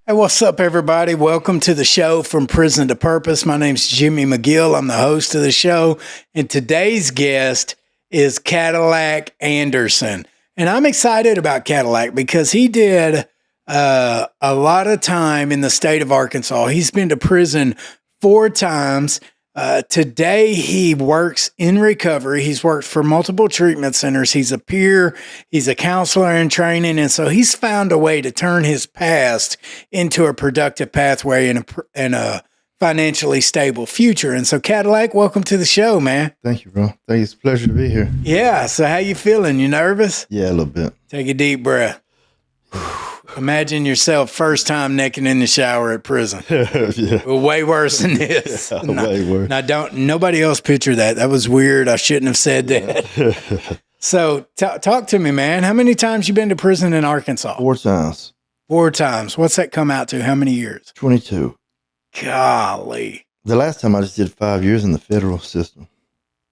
Hey, what's up, everybody? Welcome to the show From Prison to Purpose. My name's Jimmy McGill. I'm the host of the show. And today's guest is Cadillac Anderson. And I'm excited about Cadillac because he did a lot of time in the state of Arkansas. He's been to prison 4 times. Today, he works in recovery. He's worked for multiple treatment centers. He's a peer. He's a counselor in training. And so he's found a way to turn his past into a productive pathway and a financially stable future. And so, Cadillac, welcome to the show, man. Thank you, bro. Thank you. It's a pleasure to be here. Yeah. So how you feeling? You nervous? Yeah, a little bit. Take a deep breath. Imagine yourself first time naked in the shower at prison. Yeah. Well, way worse than this. Yeah, way worse. Now, nobody else picture that. That was weird. I shouldn't have said that. So talk to me, man. How many times you been to prison in Arkansas? 4 times. 4 times. What's that come out to? How many years? 22. Golly. The last time I just did 5 years in the federal system.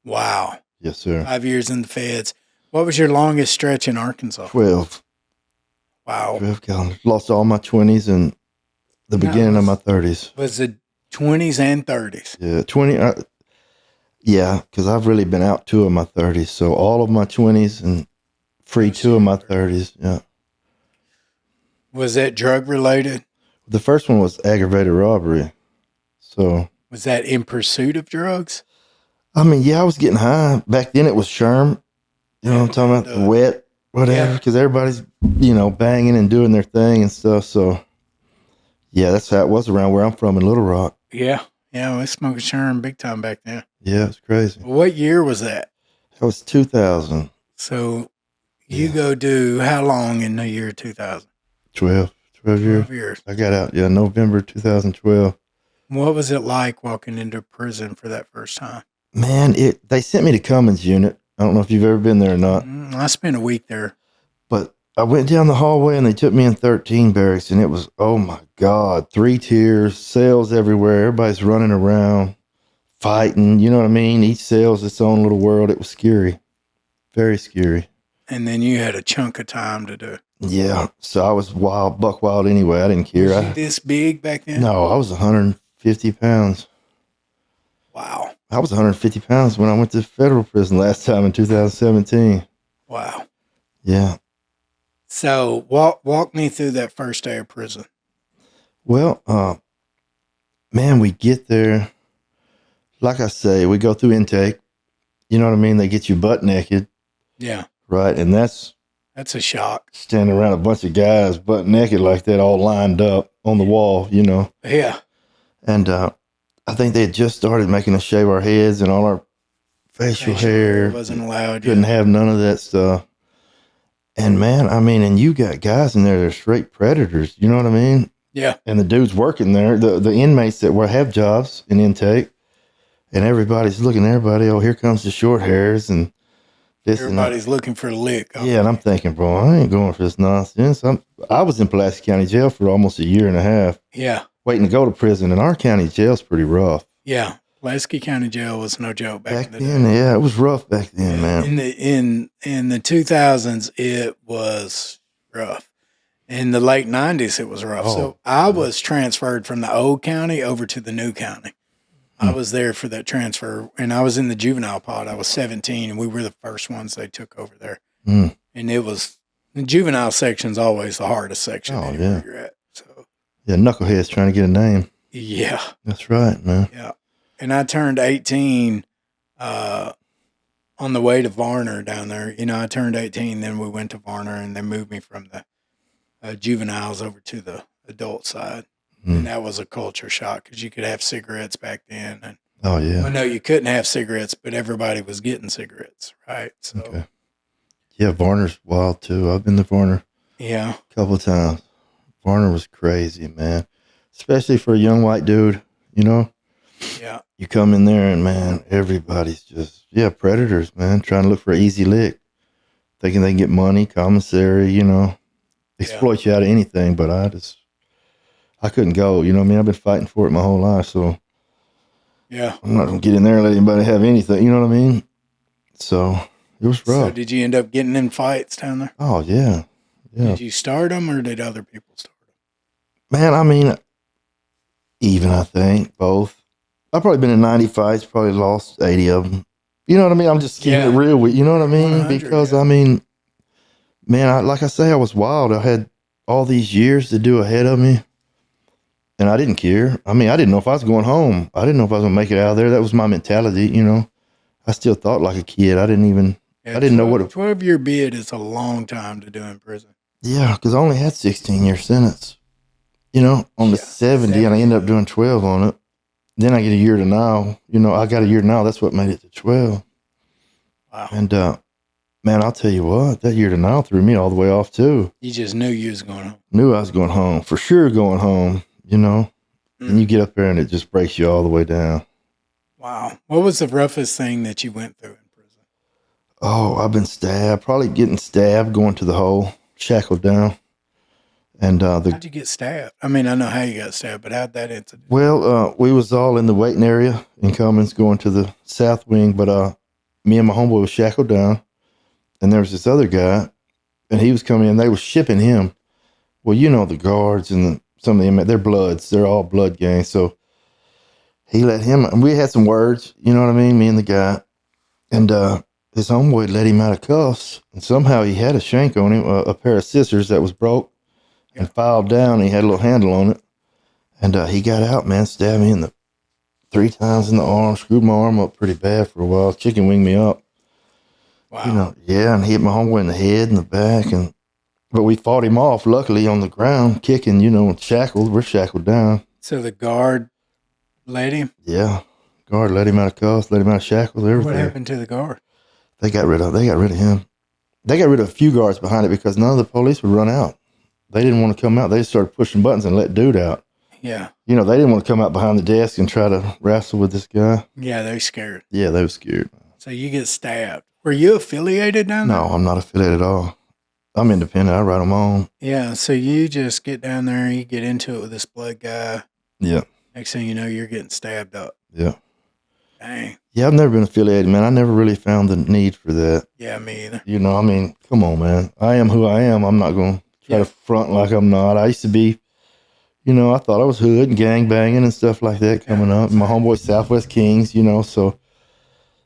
Wow. Yes, sir. 5 years in the feds. What was your longest stretch in Arkansas? 12. Wow. 12 calendars. Lost all my 20s and the beginning of my 30s. Was it 20s and 30s? Yeah, 20. Yeah, because I've really been out 2 of my 30s. So all of my 20s and free 2 of my 30s. Yeah. Was that drug related? The first one was aggravated robbery. So. Was that in pursuit of drugs? I mean, yeah, I was getting high. Back then it was Sherm. You know what I'm talking about? Wet. Whatever, because everybody's, banging and doing their thing and stuff. So, yeah, that's how it was around where I'm from in Little Rock. Yeah. Yeah, we smoked Sherm big time back then. Yeah, it's crazy. What year was that? That was 2000. So, you go do how long in the year 2000? 12 years. 12 years. I got out, November 2012. What was it like walking into prison for that first time? Man, they sent me to Cummins unit. I don't know if you've ever been there or not. I spent a week there. But I went down the hallway and they took me in 13 barracks and it was, oh my God, 3 tiers, cells everywhere. Everybody's running around, fighting. You know what I mean? Each cell's its own little world. It was scary. Very scary. And then you had a chunk of time to do. Yeah. So I was buck wild anyway. I didn't care. Was you this big back then? No, I was 150 pounds. Wow. I was 150 pounds when I went to federal prison last time in 2017. Wow. Yeah. So walk me through that first day of prison. Well, man, we get there. Like I say, we go through intake. You know what I mean? They get you butt naked. Yeah. Right. And that's a shock. Standing around a bunch of guys butt naked like that, all lined up on the wall, Yeah. And I think they had just started making us shave our heads and all our facial hair. Wasn't allowed. Couldn't have none of that stuff. And man, and you got guys in there that are straight predators. You know what I mean? Yeah. And the dudes working there, the inmates that have jobs in intake, and everybody's looking at everybody. Oh, here comes the short hairs and this. Everybody's looking for a lick. Yeah, and I'm thinking, bro, I ain't going for this nonsense. I was in Pulaski County Jail for almost a year and a half. Yeah. Waiting to go to prison, and our county jail's pretty rough. Yeah. Pulaski County Jail was no joke back then. Day. Yeah, it was rough back then, man. In the 2000s, it was rough. In the late 90s, it was rough. So I was transferred from the old county over to the new county. I was there for that transfer, and I was in the juvenile pod. I was 17, and we were the first ones they took over there. And it was the juvenile section's always the hardest section anywhere you're at. So yeah, knuckleheads trying to get a name. Yeah, that's right, man. Yeah. And I turned 18 on the way to Varner down there. I turned 18, then we went to Varner, and they moved me from the juveniles over to the adult side. And that was a culture shock because you could have cigarettes back then. And, oh, yeah. Well, no, you couldn't have cigarettes, but everybody was getting cigarettes, right? So, okay. Yeah, Varner's wild, too. I've been to Varner a couple of times. Varner was crazy, man, especially for a young white dude, Yeah. You come in there and, man, everybody's just, predators, man, trying to look for an easy lick, thinking they can get money, commissary, exploit you out of anything. But I couldn't go, I've been fighting for it my whole life. So yeah, I'm not going to get in there and let anybody have anything, you know what I mean? So it was rough. So did you end up getting in fights down there? Oh, yeah. Yeah. Did you start them or did other people start them? Man, I mean, even, I think, both. I've probably been in 90 fights, probably lost 80 of them. You know what I mean? I'm just keeping it real with you. Know what I mean? 100, Because, yeah. I mean, man, like I say, I was wild. I had all these years to do ahead of me, and I didn't care. I mean, I didn't know if I was going home. I didn't know if I was going to make it out of there. That was my mentality, you know. I still thought like a kid. I Yeah, didn't know what 12-year bid is a long time to do in prison. yeah, because I only had 16-year sentence, you know, on the Yeah, 70, and I ended up doing 12 on it. Then I get a year to now. You know, I got a year now. That's what made it to 12. Wow. And man, I'll tell you what, that year to now threw me all the way off too. You just knew you was going home. Knew I was going home for sure, going home. You know, and you get up there and it just breaks you all the way down. Wow. What was the roughest thing that you went through in prison? Oh, I've been stabbed. Probably getting stabbed, going to the hole, shackled down. And How'd you get stabbed? I mean, I know how you got stabbed, but how'd that incident? we was all in the waiting area in Cummins going to the south wing, but me and my homeboy was shackled down, and there was this other guy, and he was coming in. They was shipping him. Well, you know the guards and some of them, they're bloods. They're all blood gangs. So he let him, and we had some words, you know what I mean, me and the guy. And his homeboy let him out of cuffs, and somehow he had a shank on him, a pair of scissors that was broke and filed down. And he had a little handle on it. And he got out, man, stabbed me 3 times in the arm, screwed my arm up pretty bad for a while, chicken winged me up. Wow. You know, yeah, and he hit my homeboy in the head and the back. But we fought him off, luckily, on the ground, kicking, you know, shackled. We're shackled down. So the guard let him? Yeah. Guard let him out of cuffs, let him out of shackles, everything. What happened to the guard? They got rid of him. They got rid of a few guards behind it because none of the police would run out. They didn't want to come out. They just started pushing buttons and let dude out. Yeah. You know, they didn't want to come out behind the desk and try to wrestle with this guy. Yeah, they're scared. Yeah, they were scared. So you get stabbed. Were you affiliated down there? No, I'm not affiliated at all. I'm independent. I write them on. Yeah, so you just get down there, you get into it with this blood guy. Yeah. Next thing you know, you're getting stabbed up. Yeah. Dang. Yeah, I've never been affiliated, man. I never really found the need for that. Yeah, me either. You know, I mean, come on, man. I am who I am. I'm not going to try to front like I'm not. I used to be, you know, I thought I was hood and gang banging and stuff like that coming up. My homeboy Southwest Kings, you know, so.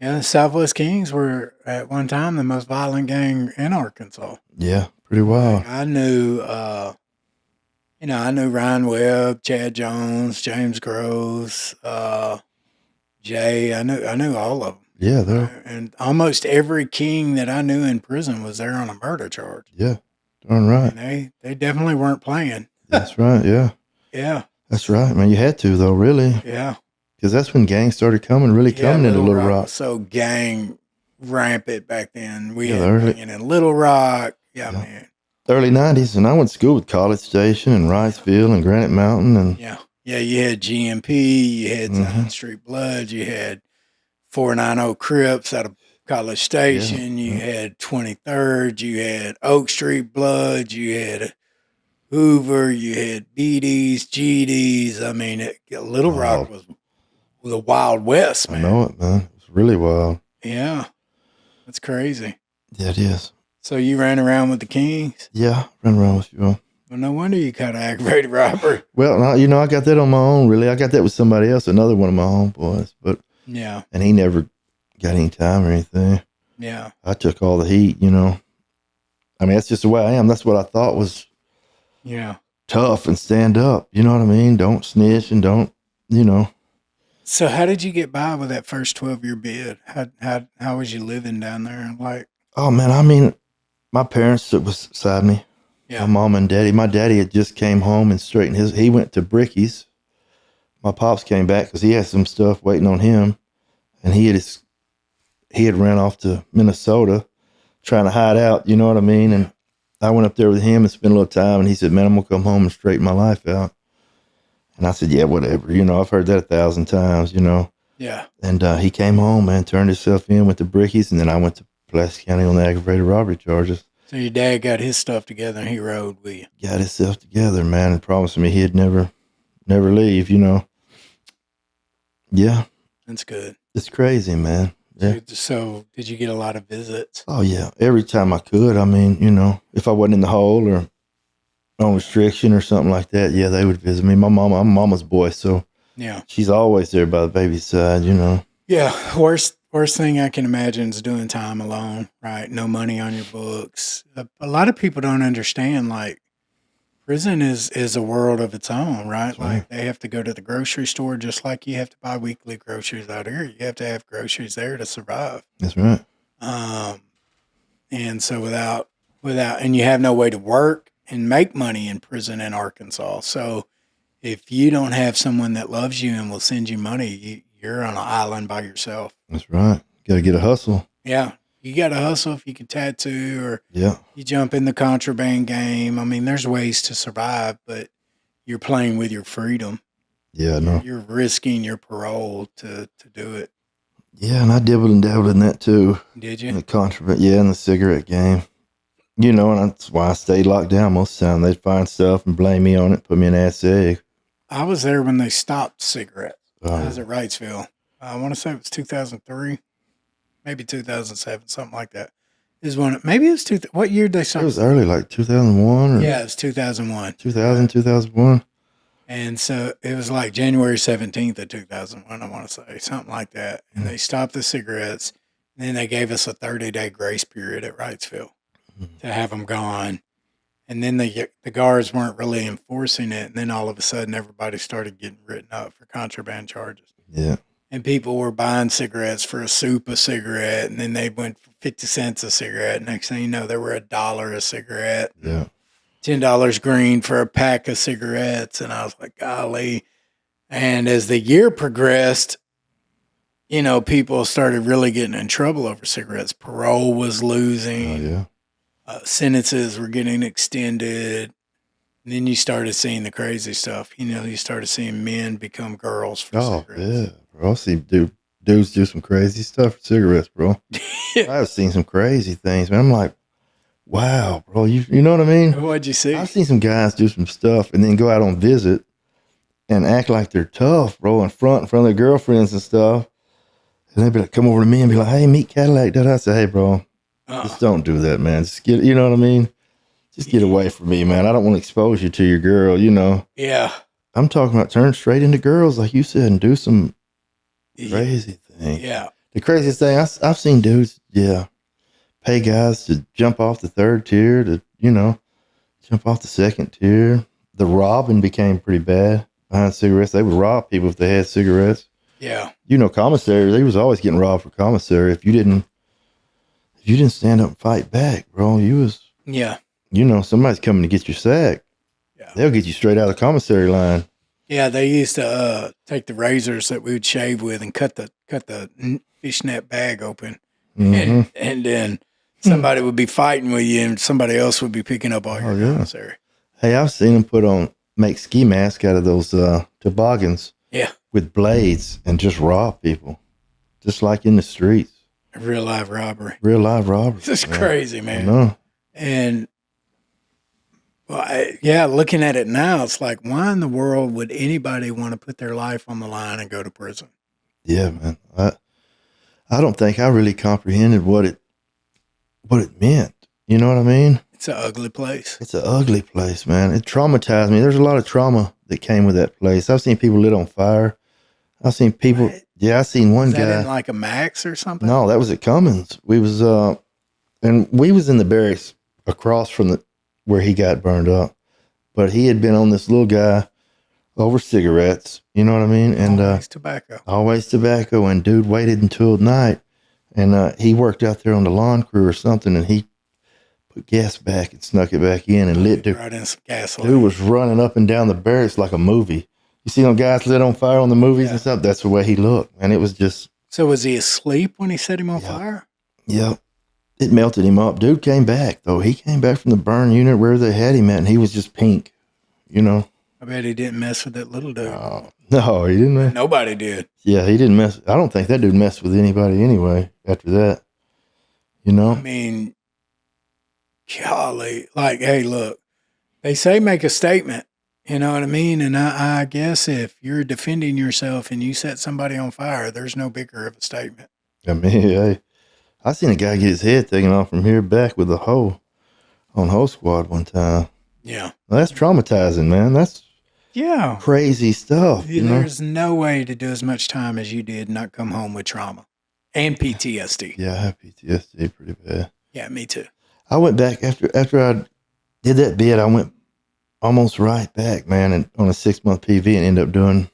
Yeah, the Southwest Kings were at one time the most violent gang in Arkansas. Yeah, pretty wild. I knew, I knew Ryan Webb, Chad Jones, James Groves, Jay. I knew all of them. Yeah, they're. And almost every king that I knew in prison was there on a murder charge. Yeah, darn right. And they definitely weren't playing. That's right, yeah. Yeah. That's right, man. You had to, though, really. Yeah. Because that's when gangs started coming into Little Rock. So gang rampant back then. We had early, in Little Rock. Yeah, man. Early 90s. And I went to school with College Station and Wrightsville and Granite Mountain. And yeah, you had GMP, you had Zion Street Bloods, you had 490 Crips out of College Station, you had 23rd, you had Oak Street Bloods, you had Hoover, you had BDs, GDs. I mean, Little Rock was the Wild West, man. I know it, man. It's really wild. Yeah. That's crazy. Yeah, it is. So you ran around with the Kings? Yeah, ran around with you. Well, no wonder you kind of aggravated robber. Well, you know, I got that on my own, really. I got that with somebody else, another one of my homeboys. But yeah. And he never got any time or anything. Yeah. I took all the heat, you know. I mean, that's just the way I am. That's what I thought was tough and stand up. You know what I mean? Don't snitch and don't, you know. So how did you get by with that first 12-year bid? How was you living down there? Like, oh man, I mean, my parents stood beside me. Yeah. My mom and daddy. My daddy had just came home and straightened he went to Bricky's. My pops came back because he had some stuff waiting on him, and he had ran off to Minnesota trying to hide out. You know what I mean? And I went up there with him and spent a little time, and he said, "Man, I'm gonna come home and straighten my life out." And I said, "Yeah, whatever. You know, I've heard that 1,000 times. You know." Yeah. And he came home, man, turned himself in, went to Bricky's, and then I went to Pulaski County on the aggravated robbery charges. So your dad got his stuff together and he rode with you. Got himself together, man, and promised me he'd never leave, you know. Yeah. That's good. It's crazy, man. Yeah. So did you get a lot of visits? Oh, yeah. Every time I could. I mean, you know, if I wasn't in the hole or on restriction or something like that, yeah, they would visit me. I'm mama's boy, so Yeah. she's always there by the baby's side, you know. Yeah. Worst thing I can imagine is doing time alone, right? No money on your books. A lot of people don't understand, like, prison is a world of its own, right? That's right. Like they have to go to the grocery store just like you have to buy weekly groceries out here. You have to have groceries there to survive. That's right. Um, and so without and you have no way to work and make money in prison in Arkansas. So if you don't have someone that loves you and will send you money, you're on an island by yourself. That's right. Got to get a hustle. Yeah. You got to hustle if you can tattoo or Yeah. you jump in the contraband game. I mean, there's ways to survive, but you're playing with your freedom. Yeah, I know. You're risking your parole to do it. Yeah, and I dabbled and dabbled in that too. Did In you? the contraband, yeah, in the cigarette game. You know, and that's why I stayed locked down most of the time. They'd find stuff and blame me on it, put me in ass egg. I was there when they stopped cigarettes. I was Oh, at Wrightsville. I want to say it was 2003, maybe 2007, something like that. Is when maybe it was what year did they it start? was early, like 2001 or Yeah, it was 2001. 2000, 2001. And so it was like January 17th of 2001, I want to say, something like that. And they stopped the cigarettes. And then they gave us a 30-day grace period at Wrightsville to have them gone. And then the guards weren't really enforcing it. And then all of a sudden, everybody started getting written up for contraband charges. Yeah. And people were buying cigarettes for a soup a cigarette. And then they went for 50 cents a cigarette. Next thing you know, they were $1 a cigarette. Yeah. $10 green for a pack of cigarettes. And I was like, golly. And as the year progressed, you know, people started really getting in trouble over cigarettes. Parole was Oh, losing. yeah. Sentences were getting extended. And then you started seeing the crazy stuff. You know, you started seeing men become girls for Oh, cigarettes. yeah. Bro, I see dudes do some crazy stuff for cigarettes, bro. Yeah. I've seen some crazy things, man. I'm like, wow, bro. You know what I mean? What'd you see? I've seen some guys do some stuff and then go out on visit and act like they're tough, bro, in front of their girlfriends and stuff. And they'd be like, come over to me and be like, hey, meet Cadillac. I say, hey, bro, just don't do that, man. Just get, you know what I mean? Just get away from me, man. I don't want to expose you to your girl, you know. Yeah. I'm talking about turn straight into girls, like you said, and do some crazy thing. Yeah. The craziest thing, I've seen dudes, pay guys to jump off the third tier, to, you know, jump off the second tier. The robbing became pretty bad behind cigarettes. They would rob people if they had cigarettes. Yeah. You know, commissary, they was always getting robbed for commissary. If you didn't stand up and fight back, bro, Yeah. you know, somebody's coming to get your sack. Yeah. They'll get you straight out of the commissary line. Yeah, they used to take the razors that we would shave with and cut the fishnet bag open, Mm-hmm. and then somebody would be fighting with you, and somebody else would be picking up all your commissary. Hey, I've seen them make ski masks out of those toboggans. Yeah, with blades and just rob people, just like in the streets. real live robbery. Real live robbery. This is crazy, man. I know. And well, looking at it now, it's like, why in the world would anybody want to put their life on the line and go to prison? Yeah, man. I don't think I really comprehended what it meant. You know what I mean? It's an ugly place. It's an ugly place, man. It traumatized me. There's a lot of trauma that came with that place. I've seen people lit on fire. I've seen people. What? Yeah, I seen one Is that guy. in like a Max or something? No, that was at Cummins. We was in the barracks across from where he got burned up. But he had been on this little guy over cigarettes. You know what I mean? And Always tobacco. always tobacco. And dude waited until night, and he worked out there on the lawn crew or something, and he put gas back and snuck it back in and lit. Brought in some gasoline. Dude was running up and down the barracks like a movie. You see them guys lit on fire on the movies and stuff? That's the way he looked. And it was just... So was he asleep when he set him on fire? Yep. It melted him up. Dude came back, though. He came back from the burn unit where they had him at, and he was just pink, you know? I bet he didn't mess with that little dude. No, he didn't mess. Nobody did. Yeah, he didn't mess. I don't think that dude messed with anybody anyway after that, you know? I mean, golly. Like, hey, look, they say make a statement. You know what I mean? And I guess if you're defending yourself and you set somebody on fire, there's no bigger of a statement. I mean, I seen a guy get his head taken off from here back with a hoe on Hoe Squad one time. Yeah. Well, that's traumatizing, man. That's Yeah. crazy stuff. There's no way to do as much time as you did and not come home with trauma and PTSD. Yeah, I have PTSD pretty bad. Yeah, me too. I went back after I did that bid. I went almost right back, man, and on a 6-month PV and ended up doing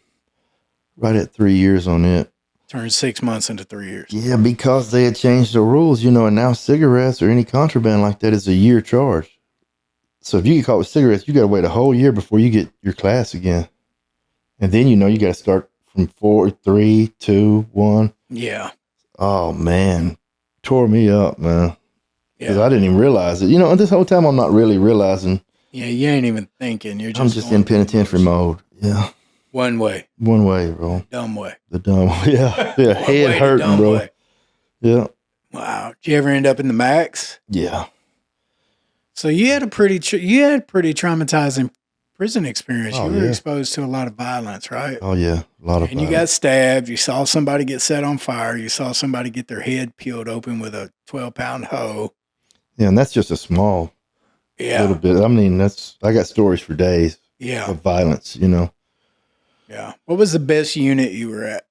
right at 3 years on it. Turned 6 months into 3 years. Yeah, because they had changed the rules, and now cigarettes or any contraband like that is a year charge. So if you get caught with cigarettes, you got to wait a whole year before you get your class again. And then, you got to start from 4, 3, 2, 1. Yeah. Oh, man. Tore me up, man. Because Yeah. I didn't even realize it. And this whole time I'm not really realizing. Yeah, you ain't even thinking. I'm just in penitentiary mode. Yeah. One way. One way, bro. Dumb way. The dumb way. Yeah. Yeah. Head hurting, bro. Way. Yeah. Wow. Did you ever end up in the max? Yeah. So you had pretty traumatizing prison experience. Oh, you were exposed to a lot of violence, right? Oh, yeah. A lot of And you got stabbed. You saw somebody get set on fire. You saw somebody get their head peeled open with a 12-pound hoe. Yeah, and that's just a small little bit. I mean, I got stories for days of violence, Yeah. What was the best unit you were at?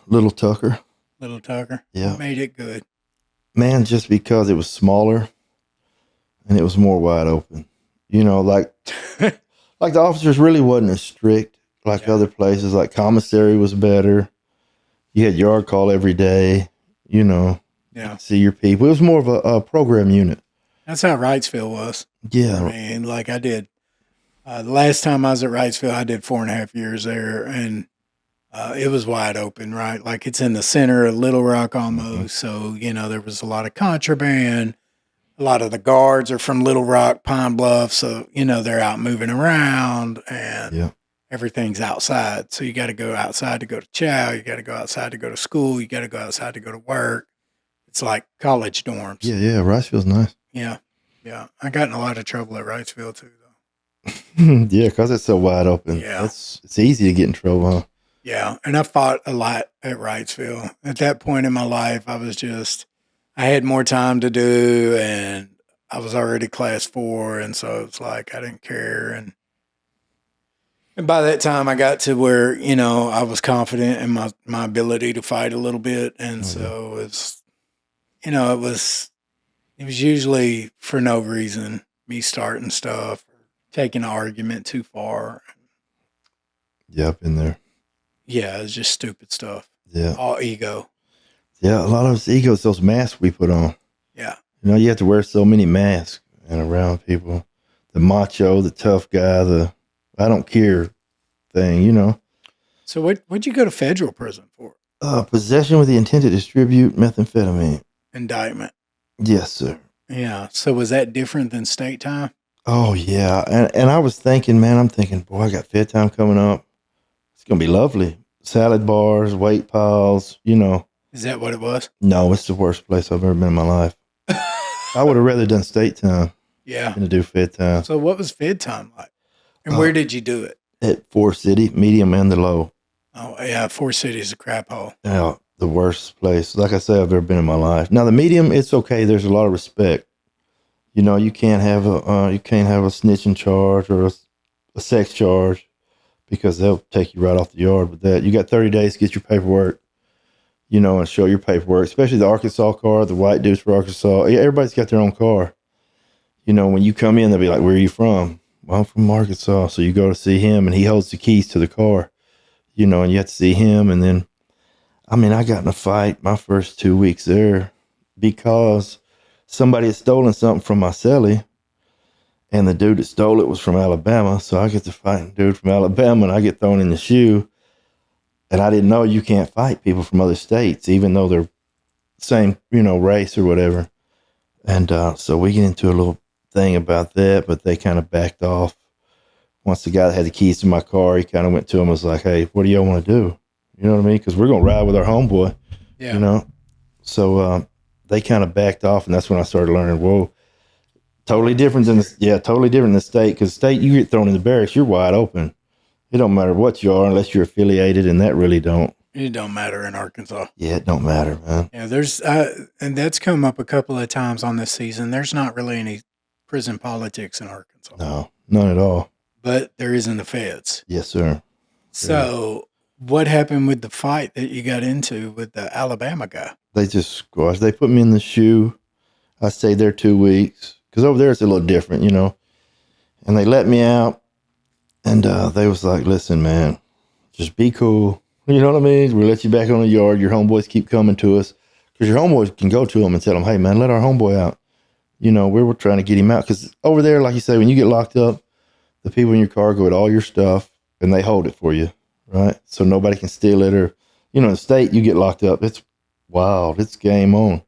Little Tucker. Little Tucker? Yeah. What made it good? Man, just because it was smaller and it was more wide open. Like the officers really wasn't as strict like other places. Like commissary was better. You had yard call every day, Yeah. See your people. It was more of a program unit. That's how Wrightsville was. Yeah. I mean, like I did. The last time I was at Wrightsville, I did 4.5 years there, and it was wide open, right? Like it's in the center of Little Rock almost. Mm-hmm. So, there was a lot of contraband. A lot of the guards are from Little Rock, Pine Bluff. So, they're out moving around and everything's outside. So you got to go outside to go to chow. You got to go outside to go to school. You got to go outside to go to work. It's like college dorms. Yeah. Yeah. Wrightsville's nice. Yeah. Yeah. I got in a lot of trouble at Wrightsville too, though. Yeah. Because it's so wide open. Yeah. It's easy to get in trouble, huh? Yeah. And I fought a lot at Wrightsville. At that point in my life, I had more time to do and I was already class 4. And so it's like, I didn't care. And by that time I got to where, I was confident in my ability to fight a little bit. And so it's, it was usually for no reason, me starting stuff, or taking an argument too far. Yeah, I've been there. Yeah, it's just stupid stuff. Yeah. All ego. Yeah, a lot of it's egos, those masks we put on. Yeah. You have to wear so many masks and around people. The macho, the tough guy, the I don't care thing, So what'd you go to federal prison for? Possession with the intent to distribute methamphetamine. Indictment. Yes, sir. Yeah. So was that different than state time? Oh, yeah. And I was thinking, boy, I got fed time coming up. It's going to be lovely. Salad bars, weight piles, Is that what it was? No, it's the worst place I've ever been in my life. I would have rather done state time than to do fed time. So what was fed time like? And where did you do it? At Forest City, medium and the low. Oh, yeah. Forest City is a crap hole. Yeah, the worst place, like I said, I've ever been in my life. Now, the medium, it's okay. There's a lot of respect. You can't have a snitching charge or a sex charge because they'll take you right off the yard with that. You got 30 days to get your paperwork, and show your paperwork, especially the Arkansas car, the white dudes for Arkansas. Yeah, everybody's got their own car. When you come in, they'll be like, where are you from? Well, I'm from Arkansas. So you go to see him and he holds the keys to the car, and you have to see him. And then, I got in a fight my first 2 weeks there because somebody had stolen something from my cellie, and the dude that stole it was from Alabama. So I get to fight a dude from Alabama, and I get thrown in the shoe. And I didn't know you can't fight people from other states, even though they're same, race or whatever. And so we get into a little thing about that, but they kind of backed off. Once the guy that had the keys to my car, he kind of went to him and was like, hey, what do y'all want to do? You know what I mean? Because we're going to ride with our homeboy, So they kind of backed off, and that's when I started learning, whoa, totally different than the state. Because state, you get thrown in the barracks, you're wide open. It don't matter what you are unless you're affiliated, and that really don't. It don't matter in Arkansas. Yeah, it don't matter, man. Yeah, there's and that's come up a couple of times on this season. There's not really any prison politics in Arkansas. No, none at all. But there is in the feds. Yes, sir. So what happened with the fight that you got into with the Alabama guy? They just squashed. They put me in the shoe. I stayed there 2 weeks because over there it's a little different, you know. And they let me out, and they was like, "Listen, man, just be cool. You know what I mean? We'll let you back on the yard. Your homeboys keep coming to us because your homeboys can go to them and tell them, hey, man, let our homeboy out. You know, we were trying to get him out because over there, like you say, when you get locked up, the people in your car go with all your stuff and they hold it for you, right? So nobody can steal it or, you know, in the state, you get locked up. It's wild. It's game on.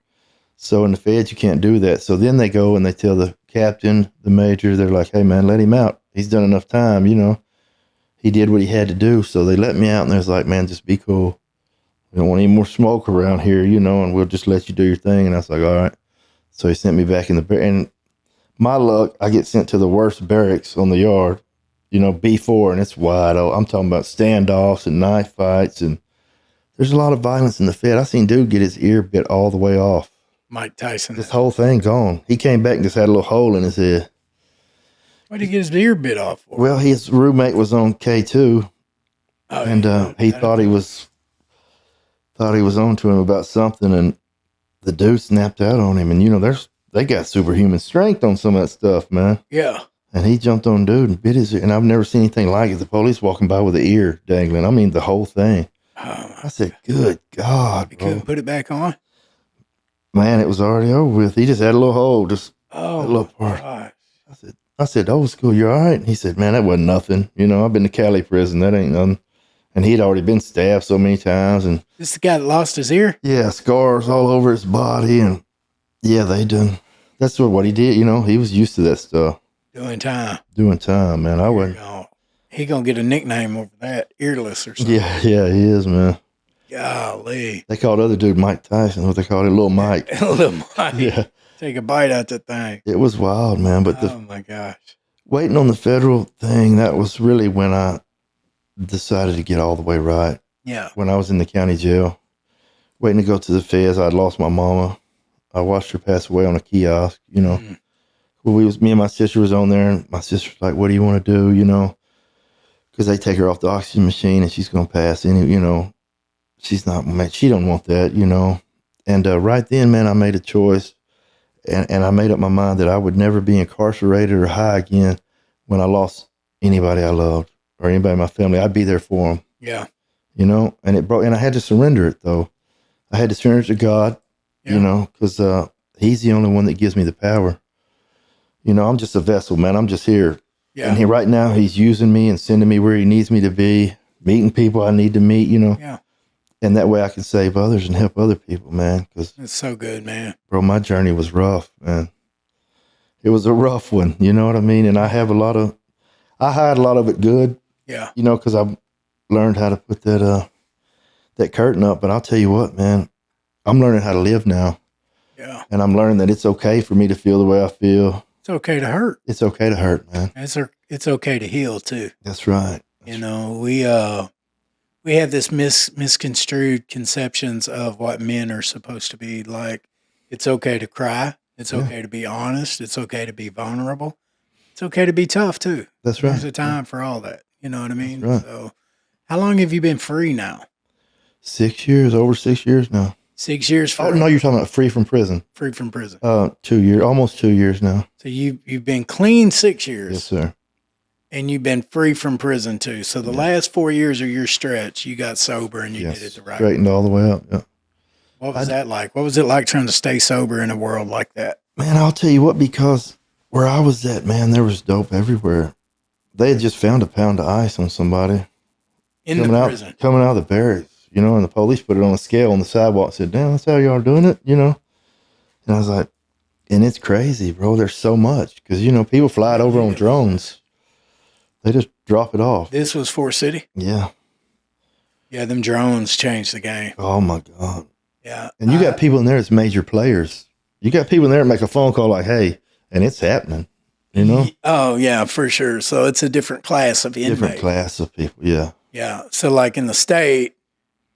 So in the feds, you can't do that. So then they go and they tell the captain, the major, they're like, hey, man, let him out. He's done enough time, you know. He did what he had to do. So they let me out, and they was like, man, just be cool. We don't want any more smoke around here, you know, and we'll just let you do your thing. And I was like, all right. So he sent me back in the and my luck, I get sent to the worst barracks on the yard, you know, B4, and it's wide. I'm talking about standoffs and knife fights, and there's a lot of violence in the Fed. I seen dude get his ear bit all the way off. Mike Tyson. This whole thing gone. He came back and just had a little hole in his head. Why did he get his ear bit off for? Well, his roommate was on K2, and he thought he was on to him about something, and the dude snapped out on him. And you know, they got superhuman strength on some of that stuff, man. Yeah. And he jumped on dude and bit his ear, and I've never seen anything like it. The police walking by with the ear dangling. I mean, the whole thing. I said, "Good God, he bro. couldn't put it back on." Man, it was already over with. He just had a little hole, just a little part. Gosh. I said, old school, you all right? And he said, man, that wasn't nothing. You know, I've been to Cali prison. That ain't nothing. And he'd already been stabbed so many times. And This is the guy that lost his ear? yeah, scars all over his body. And yeah, that's what he did. You know, he was used to that stuff. Doing time, man. I wasn't. He going to get a nickname over that, earless or something. Yeah, he is, man. Golly. They called other dude Mike Tyson. What they called it, Little Mike. Little Mike. Yeah. Take a bite out the thing. It was wild, man. But oh, my gosh. Waiting on the federal thing, that was really when I decided to get all the way right. Yeah. When I was in the county jail, waiting to go to the feds, I'd lost my mama. I watched her pass away on a kiosk, you know. Well, me and my sister was on there, and my sister's like, what do you want to do, you know? Because they take her off the oxygen machine, and she's going to pass any, you know. She's not, man, she don't want that, you know. And right then, man, I made a choice. And I made up my mind that I would never be incarcerated or high again when I lost anybody I loved or anybody in my family. I'd be there for them. Yeah. You know, and I had to surrender it though. I had to surrender it to God, you know, because he's the only one that gives me the power. You know, I'm just a vessel, man. I'm just here. Yeah. And right now he's using me and sending me where he needs me to be, meeting people I need to meet, you know. Yeah. And that way I can save others and help other people, man. Cause it's so good, man. Bro, my journey was rough, man. It was a rough one, you know what I mean? And I hide a lot of it good. Yeah. You know, because I've learned how to put that curtain up. But I'll tell you what, man, I'm learning how to live now. Yeah. And I'm learning that it's okay for me to feel the way I feel. It's okay to hurt. It's okay to hurt, man. It's okay to heal too. That's right. You know, we have this misconstrued conceptions of what men are supposed to be like. It's okay to cry. It's okay to be honest. It's okay to be vulnerable. It's okay to be tough too. That's right. There's a time for all that. You know what I mean? That's right. So how long have you been free now? 6 years, over 6 years now. 6 years free? Oh, no, you're talking about free from prison. Free from prison. 2 years, almost 2 years now. So you've been clean 6 years. Yes, sir. And you've been free from prison too. So the last 4 years of your stretch, you got sober and you did it the right way. Straightened all the way up. Yeah. What was that like? What was it like trying to stay sober in a world like that? Man, I'll tell you what, because where I was at, man, there was dope everywhere. They had just found a pound of ice on somebody. In the prison. Coming out of the barracks, you know, and the police put it on a scale on the sidewalk and said, damn, that's how y'all are doing it, you know? And I was like, and it's crazy, bro. There's so much. Because, you know, people fly it over on drones. They just drop it off. This was Fort City? Yeah. Yeah, them drones changed the game. Oh, my God. Yeah. And you got people in there that's major players. You got people in there that make a phone call like, hey, and it's happening, you know? Oh, yeah, for sure. So it's a different class of inmate. Different class of people, yeah. Yeah. So like in the state,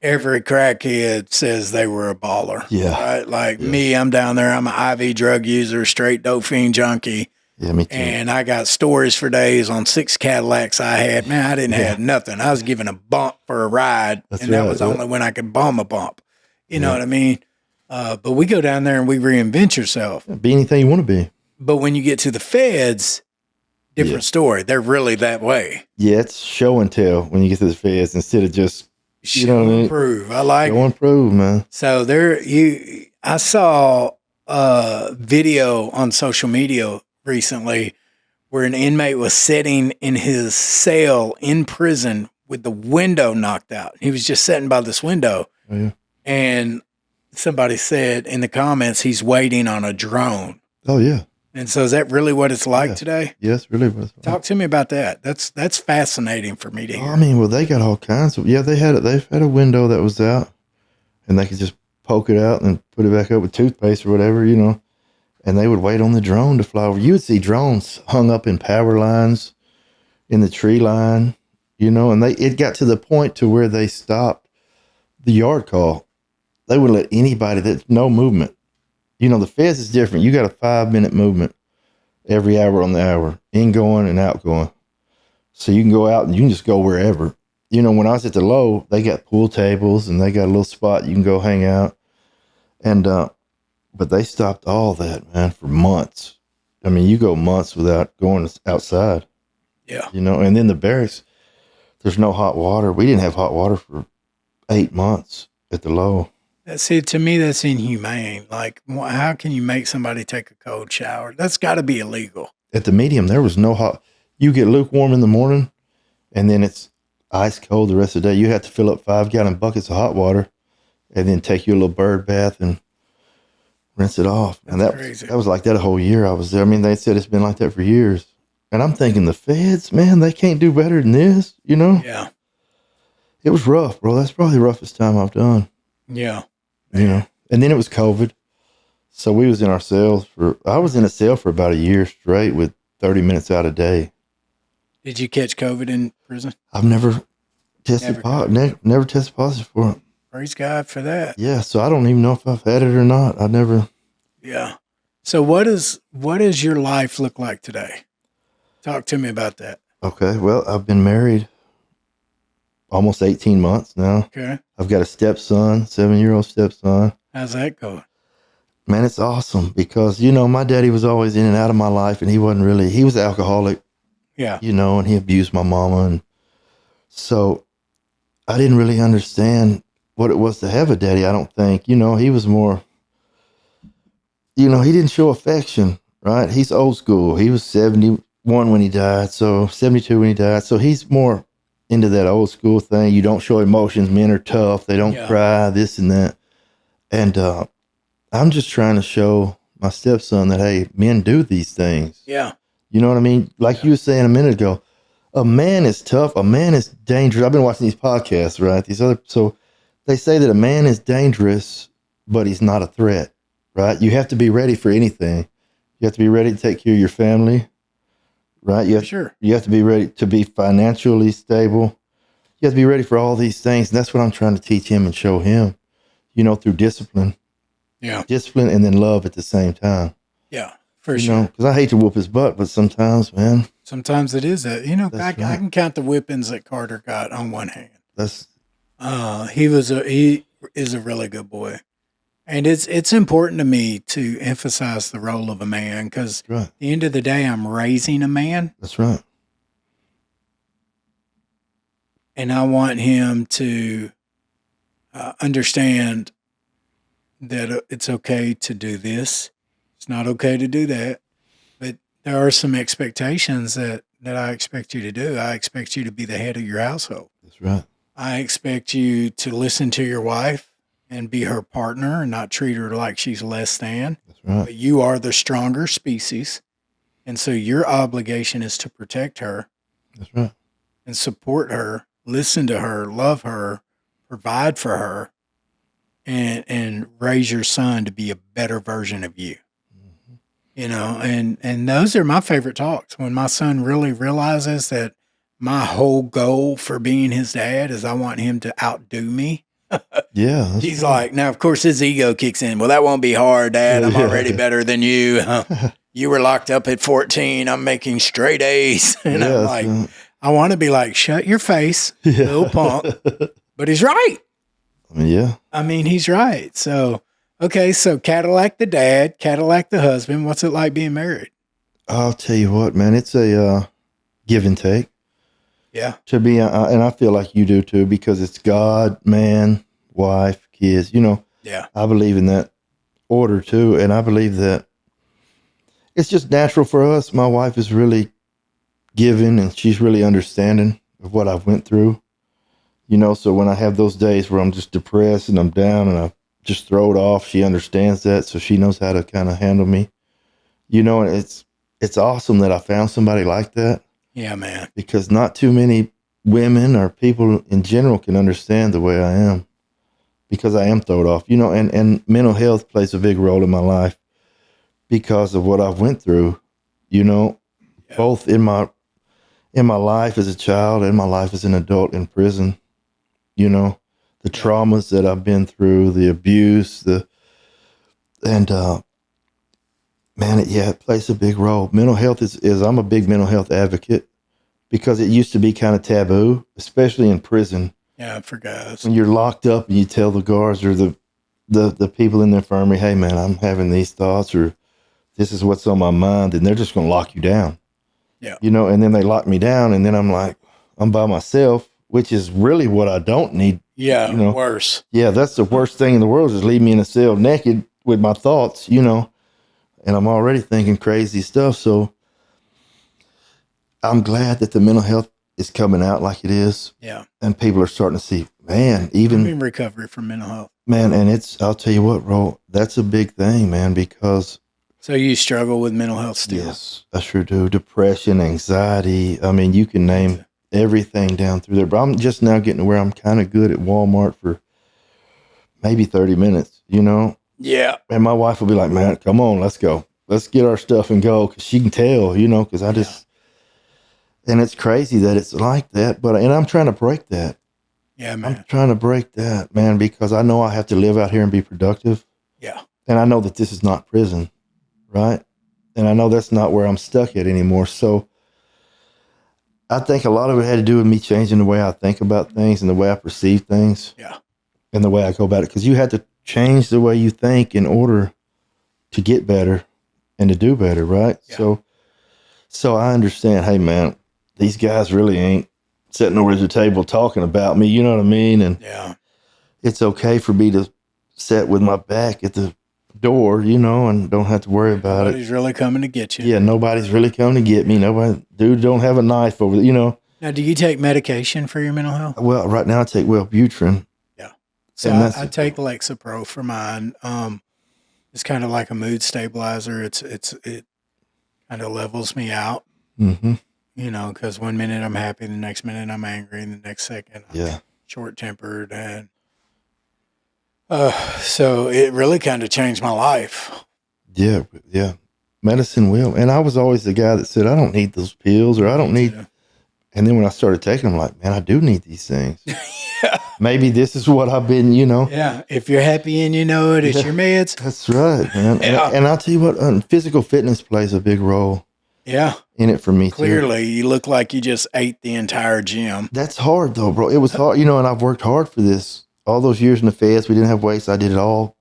every crackhead says they were a baller. Yeah. Right? Like me, I'm down there. I'm an IV drug user, straight dope fiend junkie. Yeah, me too. And I got stories for days on 6 Cadillacs I had. Man, I didn't have nothing. I was given a bump for a ride, and that was only when I could bum a bump. You know what I mean? But we go down there and we reinvent yourself. Be anything you want to be. But when you get to the feds, different story. They're really that way. Yeah, it's show and tell when you get to the feds instead of just show and prove. I like show and prove, man. So I saw a video on social media recently where an inmate was sitting in his cell in prison with the window knocked out. He was just sitting by this window, and somebody said in the comments he's waiting on a drone. Oh yeah. And so is that really what it's like today? Yes, really what it's like. Talk to me about that. That's fascinating for me to hear. I mean, well, they got all kinds of they've had a window that was out, and they could just poke it out and put it back up with toothpaste or whatever, and they would wait on the drone to fly over. You would see drones hung up in power lines, in the tree line, and it got to the point to where they stopped the yard call. They would let anybody no movement. The feds is different. You got a 5-minute movement every hour on the hour, ingoing and outgoing. So you can go out and you can just go wherever. When I was at the low, they got pool tables and they got a little spot you can go hang out. And, but they stopped all that, man, for months. I mean, you go months without going outside. Yeah. And then the barracks, there's no hot water. We didn't have hot water for 8 months at the low. See, to me, that's inhumane. Like, how can you make somebody take a cold shower? That's got to be illegal. At the medium, there was no hot. You get lukewarm in the morning, and then it's ice cold the rest of the day. You have to fill up 5-gallon buckets of hot water, and then take your little bird bath and rinse it off. And that was like that a whole year I was there. I mean, they said it's been like that for years. And I'm thinking the feds, man, they can't do better than this, Yeah. It was rough, bro. That's probably the roughest time I've done. Yeah. And then it was COVID. So we was in our cells I was in a cell for about a year straight with 30 minutes out a day. Did you catch COVID in prison? I've never tested positive. Never tested positive for it. Praise God for that. Yeah. So I don't even know if I've had it or not. I never. Yeah. So what does your life look like today? Talk to me about that. Okay. Well, I've been married almost 18 months now. Okay. I've got a stepson, 7-year-old stepson. How's that going? Man, it's awesome because, my daddy was always in and out of my life, and he was alcoholic. Yeah. And he abused my mama. And so I didn't really understand what it was to have a daddy, I don't think. He was more, he didn't show affection, right? He's old school. He was 71 when he died, so 72 when he died. So he's more into that old school thing. You don't show emotions. Men are tough. They don't cry, this and that. And I'm just trying to show my stepson that, hey, men do these things. Yeah. You know what I mean? Like you were saying a minute ago, a man is tough. A man is dangerous. I've been watching these podcasts, right? So they say that a man is dangerous, but he's not a threat, right? You have to be ready for anything. You have to be ready to take care of your family, right? You have to be ready to be financially stable. You have to be ready for all these things. And that's what I'm trying to teach him and show him, through discipline. Yeah. Discipline and then love at the same time. Yeah, for sure. Because I hate to whoop his butt, but sometimes, man. Sometimes it is that. I can count the whippings that Carter got on one hand. He is a really good boy. And it's important to me to emphasize the role of a man because at the end of the day, I'm raising a man. That's right. And I want him to understand that it's okay to do this. It's not okay to do that. But there are some expectations that I expect you to do. I expect you to be the head of your household. That's right. I expect you to listen to your wife and be her partner and not treat her like she's less than. That's right. But you are the stronger species. And so your obligation is to protect her. That's right. And support her, listen to her, love her, provide for her, and raise your son to be a better version of you. And those are my favorite talks. When my son really realizes that my whole goal for being his dad is I want him to outdo me. Yeah. He's like, now, of course, his ego kicks in. Well, that won't be hard, Dad. I'm already better than you. you were locked up at 14. I'm making straight A's. And I'm like, I want to be like, shut your face, little punk. But he's right. Yeah. I mean, he's right. So, okay. So Cadillac the dad, Cadillac the husband. What's it like being married? I'll tell you what, man, it's a give and take. Yeah. To be, and I feel like you do too, because it's God, man, wife, kids, Yeah. I believe in that order too. And I believe that it's just natural for us. My wife is really giving and she's really understanding of what I've went through, so when I have those days where I'm just depressed and I'm down and I just throw it off, she understands that. So she knows how to kind of handle me, and it's awesome that I found somebody like that. Yeah, man. Because not too many women or people in general can understand the way I am, because I am thrown off, and mental health plays a big role in my life because of what I've went through, both in my life as a child and my life as an adult in prison, the traumas that I've been through, the abuse, man, it plays a big role. Mental health is I'm a big mental health advocate because it used to be kind of taboo, especially in prison. Yeah, for guys. When you're locked up and you tell the guards or the people in the infirmary, hey, man, I'm having these thoughts or this is what's on my mind, and they're just going to lock you down. Yeah. And then they lock me down, and then I'm like, I'm by myself, which is really what I don't need. Yeah, worse. Yeah, that's the worst thing in the world, is leave me in a cell naked with my thoughts, and I'm already thinking crazy stuff. So I'm glad that the mental health is coming out like it is. Yeah. And people are starting to see, man, I'm in recovery from mental health. Man, and I'll tell you what, bro, that's a big thing, man, because. So you struggle with mental health still? Yes, I sure do. Depression, anxiety. I mean, you can name everything down through there. But I'm just now getting to where I'm kind of good at Walmart for maybe 30 minutes, Yeah. And my wife will be like, man, come on, let's go. Let's get our stuff and go. Because she can tell, because I just, and it's crazy that it's like that. And I'm trying to break that. Yeah, man. I'm trying to break that, man, because I know I have to live out here and be productive. Yeah. And I know that this is not prison, right? And I know that's not where I'm stuck at anymore. So I think a lot of it had to do with me changing the way I think about things and the way I perceive things. Yeah. And the way I go about it. Because you had to change the way you think in order to get better and to do better, right? Yeah. So I understand, hey, man, these guys really ain't sitting over at the table talking about me, you know what I mean? And it's okay for me to sit with my back at the door, and don't have to worry about Nobody's really coming to get you. Yeah, nobody's really coming to get me. Dude don't have a knife over there, Now, do you take medication for your mental health? Well, right now I take Wellbutrin. Yeah. So I take Lexapro for mine. It's kind of like a mood stabilizer. It kind of levels me out. Mm-hmm. Because one minute I'm happy, the next minute I'm angry, and the next second I'm short-tempered, and so it really kind of changed my life. Yeah. Medicine will. And I was always the guy that said, I don't need those pills, or I don't need. And then when I started taking them, I'm like, man, I do need these things. Yeah. Maybe this is what I've been, Yeah. If you're happy and it's your meds. That's right, man. Yeah. And I'll tell you what, physical fitness plays a big role. Yeah. In it for me, Clearly, too. You look like you just ate the entire gym. That's hard, though, bro. It was hard, and I've worked hard for this. All those years in the feds, we didn't have weights. I did it all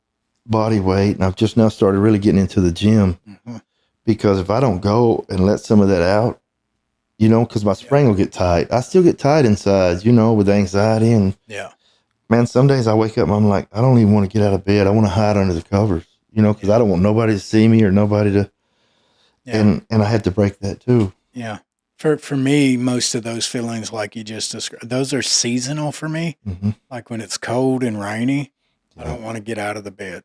body weight, and I've just now started really getting into the gym. Mm-hmm. Because if I don't go and let some of that out, because my spring will get tight. I still get tight inside, with anxiety. And, man, some days I wake up and I'm like, I don't even want to get out of bed. I want to hide under the covers, because I don't want nobody to see me or nobody to. Yeah. And I had to break that too. Yeah. For me, most of those feelings like you just described, those are seasonal for me. Mm-hmm. Like when it's cold and rainy, I don't want to get out of the bed.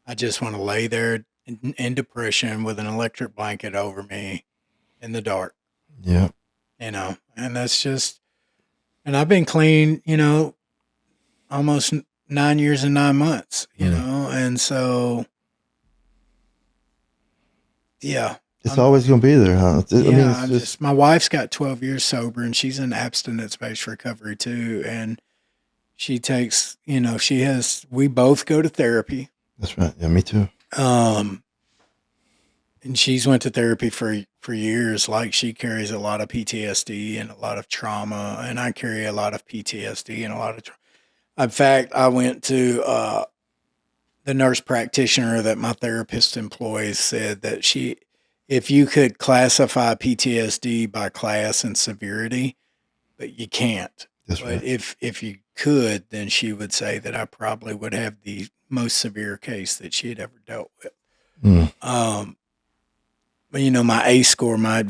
I just want to lay there in depression with an electric blanket over me in the dark. Yeah. And that's just, and I've been clean, almost 9 years and 9 months, and so, yeah. It's always going to be there, huh? My wife's got 12 years sober, and she's in abstinence-based recovery too. And she takes, we both go to therapy. That's right. Yeah, me too. And she's went to therapy for years. Like she carries a lot of PTSD and a lot of trauma, and I carry a lot of PTSD and a lot of. In fact, I went to the nurse practitioner that my therapist employs said that if you could classify PTSD by class and severity, but you can't. That's But right. if you could, then she would say that I probably would have the most severe case that she had ever dealt with. Mm. But my A score, my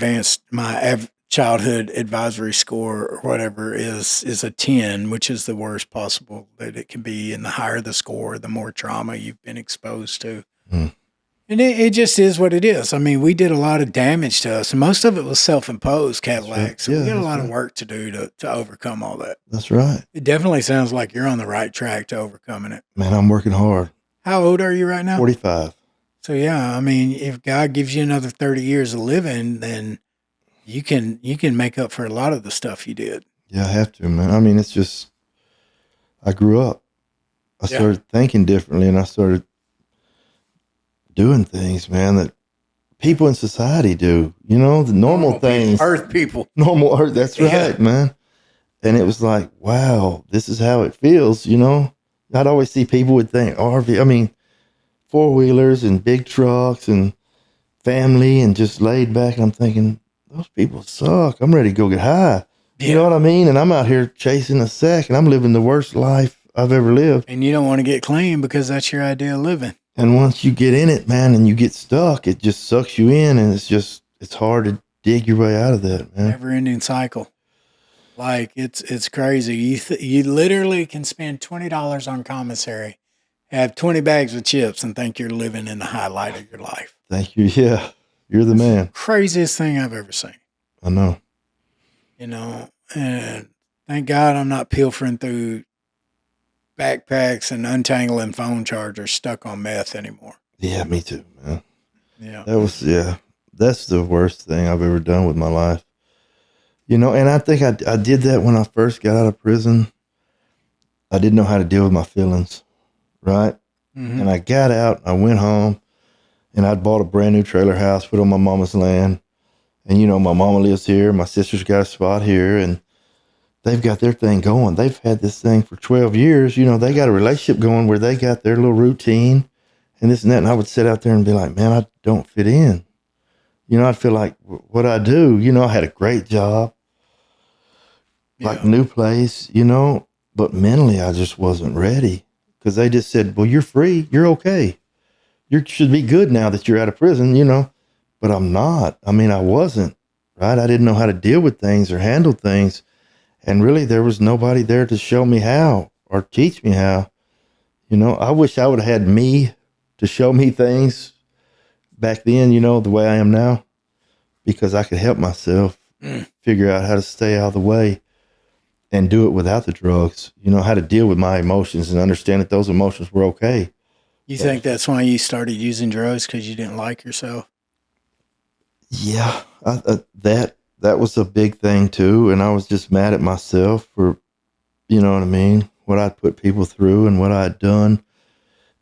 childhood advisory score or whatever is a 10, which is the worst possible that it can be. And the higher the score, the more trauma you've been exposed to. Mm. And it just is what it is. I mean, we did a lot of damage to us, and most of it was self-imposed, Cadillac. Right. So Yeah, we got a that's lot of right. work to do to overcome all that. That's right. It definitely sounds like you're on the right track to overcoming it. Man, I'm working hard. How old are you right now? 45. So yeah, I mean, if God gives you another 30 years of living, then you can make up for a lot of the stuff you did. Yeah, I have to, man. I mean, it's just, I grew up. I started thinking differently, and I started doing things, man, that people in society do. The normal things. People, earth people. Normal earth. That's right, man. And it was like, wow, this is how it feels, I'd always see people would think RV, I mean, four-wheelers and big trucks and family and just laid back. And I'm thinking, those people suck. I'm ready to go get high. Yeah. You know what I mean? And I'm out here chasing a sack, and I'm living the worst life I've ever lived. And you don't want to get clean because that's your idea of living. And once you get in it, man, and you get stuck, it just sucks you in, and it's hard to dig your way out of that, man. Never-ending cycle. Like it's crazy. You literally can spend $20 on commissary, have 20 bags of chips, and think you're living in the highlight of your life. Thank you. Yeah, you're the man. Craziest thing I've ever seen. I know. And thank God I'm not pilfering through backpacks and untangling phone chargers stuck on meth anymore. Yeah, me too, man. Yeah. That's the worst thing I've ever done with my life. And I think I did that when I first got out of prison. I didn't know how to deal with my feelings, right? Mm-hmm. And I got out, I went home, and I'd bought a brand new trailer house, put on my mama's land. And, my mama lives here, my sister's got a spot here, and they've got their thing going. They've had this thing for 12 years. They got a relationship going where they got their little routine and this and that. And I would sit out there and be like, man, I don't fit in. I'd feel like, what I do, I had a great job, like new place, but mentally I just wasn't ready because they just said, well, you're free. You're okay. You should be good now that you're out of prison, but I'm not. I mean, I wasn't, right? I didn't know how to deal with things or handle things. And really there was nobody there to show me how or teach me how. I wish I would have had me to show me things back then, the way I am now, because I could help myself figure out how to stay out of the way and do it without the drugs, how to deal with my emotions and understand that those emotions were okay. You think that's why you started using drugs, because you didn't like yourself? Yeah, that was a big thing too. And I was just mad at myself for, you know what I mean? What I'd put people through and what I'd done.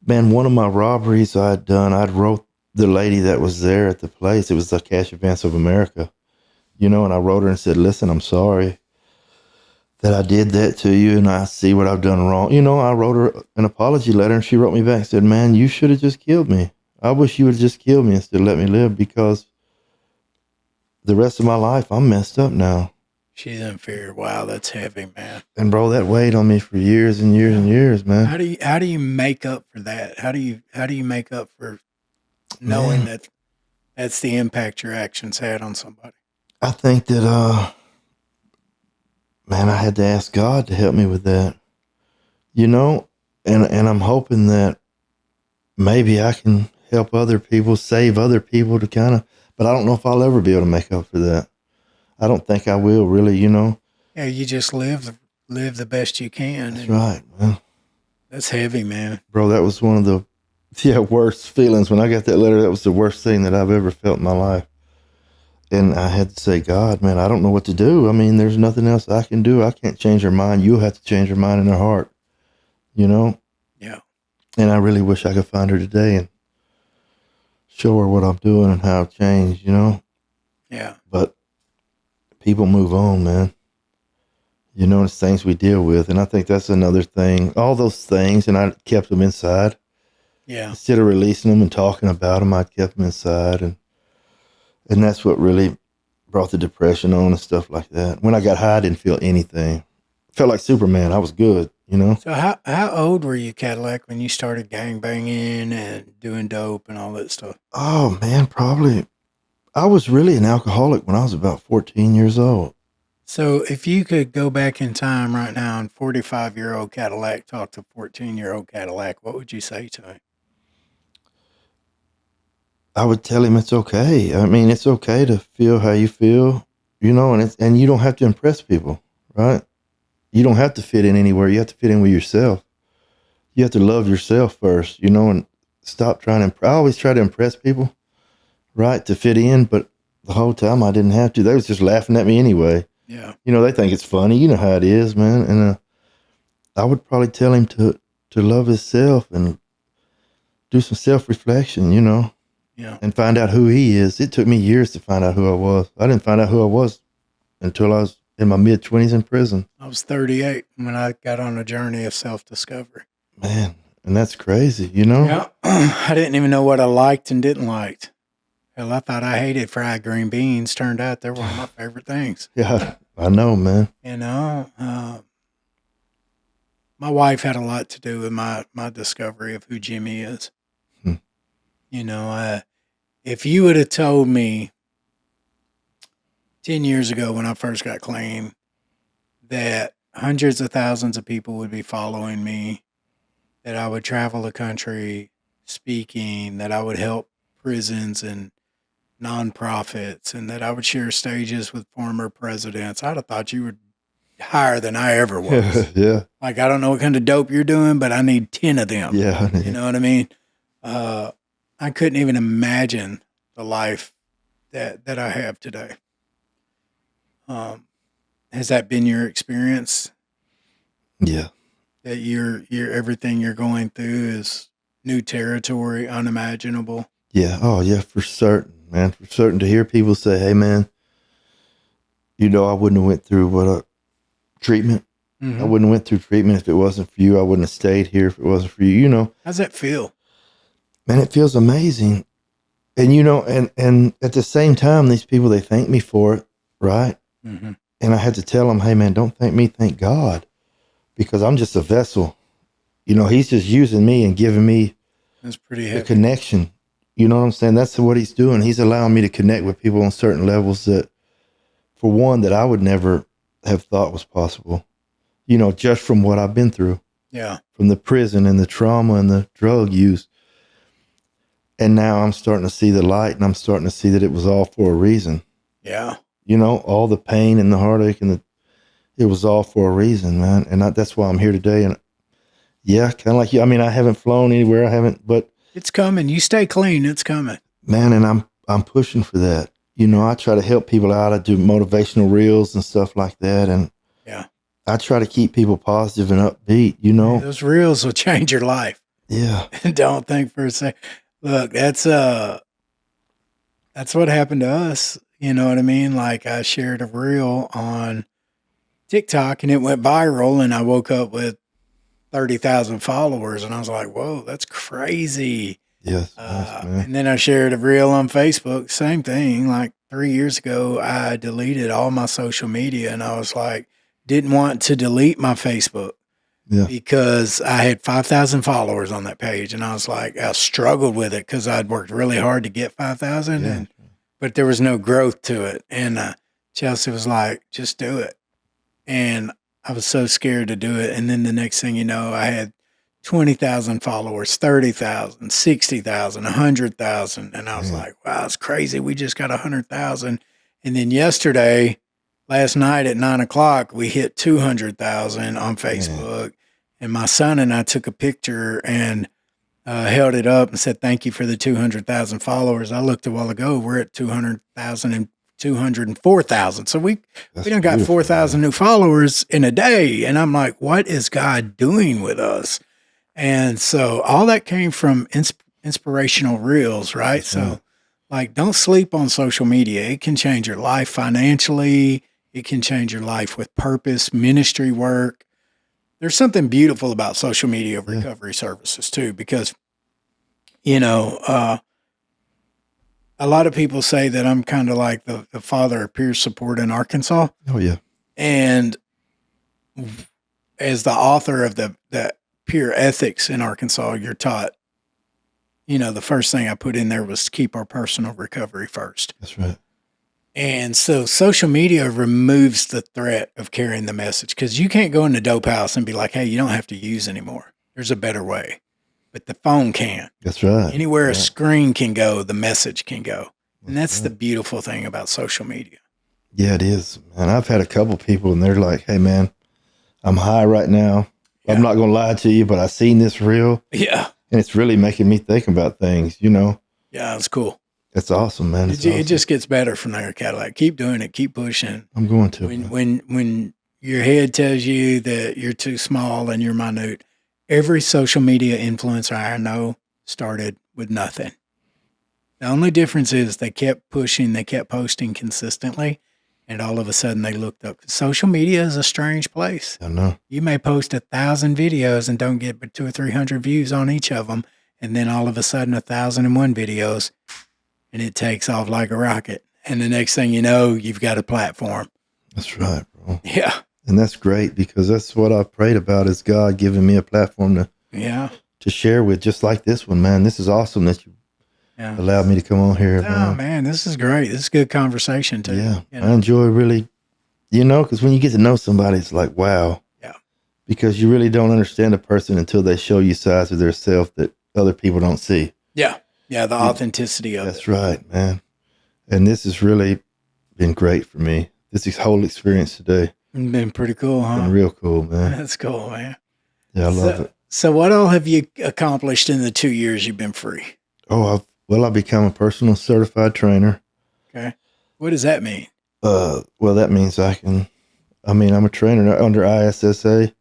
Man, one of my robberies I'd done, I'd wrote the lady that was there at the place. It was the Cash Advance of America, and I wrote her and said, listen, I'm sorry that I did that to you, and I see what I've done wrong. I wrote her an apology letter, and she wrote me back and said, man, you should have just killed me. I wish you would have just killed me instead of let me live, because the rest of my life, I'm messed up now. She's in fear. Wow, that's heavy, man. And bro, that weighed on me for years and years and years, man. How do you make up for that? How do you make up for knowing that that's the impact your actions had on somebody? I think that man, I had to ask God to help me with that. And I'm hoping that maybe I can help other people, save other people to but I don't know if I'll ever be able to make up for that. I don't think I will really, Yeah, you just live the best you can. That's right, man. That's heavy, man. Bro, that was one of the worst feelings. When I got that letter, that was the worst thing that I've ever felt in my life. And I had to say, God, man, I don't know what to do. I mean, there's nothing else I can do. I can't change her mind. You'll have to change her mind and her heart, Yeah. And I really wish I could find her today and show her what I'm doing and how I've changed, Yeah. But people move on, man. It's things we deal with. And I think that's another thing. All those things, and I kept them inside. Yeah. Instead of releasing them and talking about them, I kept them inside. And that's what really brought the depression on and stuff like that. When I got high, I didn't feel anything. Felt like Superman. I was good, So how old were you, Cadillac, when you started gang banging and doing dope and all that stuff? Oh, man, probably. I was really an alcoholic when I was about 14 years old. So if you could go back in time right now and 45-year-old Cadillac talk to 14-year-old Cadillac, what would you say to him? I would tell him it's okay. I mean, it's okay to feel how you feel, and you don't have to impress people, right? You don't have to fit in anywhere. You have to fit in with yourself. You have to love yourself first, and stop trying to. I always try to impress people, right, to fit in, but the whole time I didn't have to. They was just laughing at me anyway. Yeah. They think it's funny. You know how it is, man. And I would probably tell him to love himself and do some self-reflection, Yeah. and find out who he is. It took me years to find out who I was. I didn't find out who I was until I was in my mid-20s in prison. I was 38 when I got on a journey of self-discovery. Man, and that's crazy, Yeah. I didn't even know what I liked and didn't like. Hell, I thought I hated fried green beans. Turned out they're one of my favorite things. Yeah, I know, man. My wife had a lot to do with my discovery of who Jimmy is. Hmm. If you would have told me 10 years ago when I first got clean that hundreds of thousands of people would be following me, that I would travel the country speaking, that I would help prisons and nonprofits, and that I would share stages with former presidents, I'd have thought you were higher than I ever was. Yeah. Like, I don't know what kind of dope you're doing, but I need 10 of them. Yeah. You know what I mean? I couldn't even imagine the life that I have today. Has that been your experience? Yeah. That you're everything you're going through is new territory, unimaginable? Yeah. Oh, yeah, for certain, man. For certain, to hear people say, hey, man, I wouldn't have went through treatment. Mm-hmm. I wouldn't have went through treatment if it wasn't for you. I wouldn't have stayed here if it wasn't for you, How's that feel? Man, it feels amazing. And, and at the same time, these people, they thank me for it, right? Mm-hmm. And I had to tell them, hey, man, don't thank me, thank God, because I'm just a vessel. He's just using me and giving me That's pretty the heavy. connection. You know what I'm saying? That's what he's doing. He's allowing me to connect with people on certain levels that, for one, that I would never have thought was possible, just from what I've been through. Yeah. From the prison and the trauma and the drug use. And now I'm starting to see the light, and I'm starting to see that it was all for a reason. Yeah. All the pain and the heartache it was all for a reason, man. And that's why I'm here today. And yeah, kind of like you. I mean, I haven't flown anywhere. I haven't, but it's coming. You stay clean. It's coming, man. And I'm pushing for that. I try to help people out. I do motivational reels and stuff like that. And yeah, I try to keep people positive and upbeat, Those reels will change your life. Yeah. Don't think for a second. Look, that's what happened to us. You know what I mean? Like, I shared a reel on TikTok and it went viral, and I woke up with 30,000 followers, and I was like, whoa, that's crazy. Yes. Nice, man. And then I shared a reel on Facebook, same thing. Like 3 years ago, I deleted all my social media, and I was like, didn't want to delete my Facebook. Yeah. Because I had 5,000 followers on that page, and I was like, I struggled with it because I'd worked really hard to get 5,000, but there was no growth to it. And Chelsea was like, just do it. And I was so scared to do it. And then the next thing you know, I had 20,000 followers, 30,000, 60,000, 100,000. And I was like, wow, it's crazy. We just got 100,000. And then last night at 9:00, we hit 200,000 on Facebook. And my son and I took a picture and held it up and said, thank you for the 200,000 followers. I looked a while ago, we're at 200,000 and 204,000. So we done got 4,000 new followers in a day. And I'm like, what is God doing with us? And so all that came from inspirational reels, right? So, like, don't sleep on social media. It can change your life financially. It can change your life with purpose, ministry work. There's something beautiful about social media recovery services too, because, you know, a lot of people say that I'm kind of like the father of peer support in Arkansas. Oh yeah. And as the author of the peer ethics in Arkansas, you're taught, you know, the first thing I put in there was to keep our personal recovery first. That's right. And so social media removes the threat of carrying the message, because you can't go in the dope house and be like, hey, you don't have to use anymore. There's a better way. But the phone can. That's right. Anywhere a screen can go, the message can go. And that's the beautiful thing about social media. Yeah, it is. And I've had a couple people and they're like, hey, man, I'm high right now. Yeah. I'm not going to lie to you, but I seen this reel. Yeah. And it's really making me think about things, you know? Yeah, it's cool. It's awesome, man. It just gets better from there, Cadillac. Keep doing it. Keep pushing. I'm going to. When your head tells you that you're too small and you're minute, every social media influencer I know started with nothing. The only difference is they kept pushing, they kept posting consistently, and all of a sudden they looked up. Social media is a strange place. I know. You may post 1,000 videos and don't get but 200 or 300 views on each of them, and then all of a sudden 1,001 videos, and it takes off like a rocket. And the next thing you know, you've got a platform. That's right, bro. Yeah. And that's great, because that's what I prayed about, is God giving me a platform to share with, just like this one, man. This is awesome that you allowed me to come on here. Oh, man, this is great. This is good conversation, too. Yeah, you know? I enjoy really, you know, because when you get to know somebody, it's like, wow. Yeah. Because you really don't understand a person until they show you sides of their self that other people don't see. Yeah. Yeah, the authenticity of it. That's right, man. And this has really been great for me. This whole experience today. It's been pretty cool, huh? Been real cool, man. That's cool, man. Yeah, I love it. So what all have you accomplished in the 2 years you've been free? Oh, I become a personal certified trainer. Okay. What does that mean? Well, that means I'm a trainer under ISSA.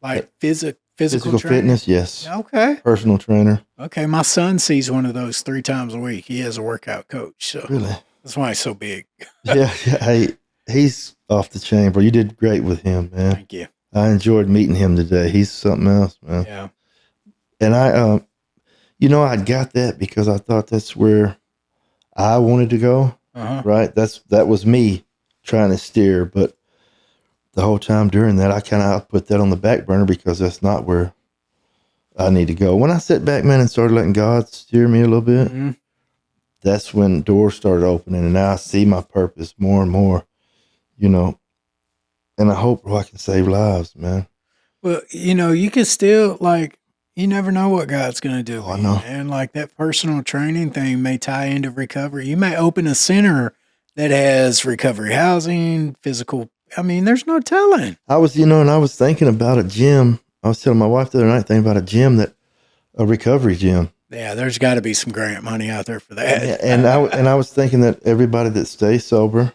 Like physical training? Fitness, yes. Okay. Personal trainer. Okay. My son sees one of those 3 times a week. He has a workout coach. So really? That's why he's so big. Yeah. Hey, he's off the chain, bro. You did great with him, man. Thank you. I enjoyed meeting him today. He's something else, man. Yeah. And I got that because I thought that's where I wanted to go. Right. That was me trying to steer, but the whole time during that, I kind of put that on the back burner because that's not where I need to go. When I sat back, man, and started letting God steer me a little bit, that's when doors started opening, and now I see my purpose more and more, you know, and I hope I can save lives, man. Well, you know, you can still, like, you never know what God's going to do. I know. And like that personal training thing may tie into recovery. You may open a center that has recovery housing, physical. I mean, there's no telling. I was thinking about a gym. I was telling my wife the other night, thinking about a recovery gym. Yeah, there's got to be some grant money out there for that. And I was thinking that everybody that stays sober,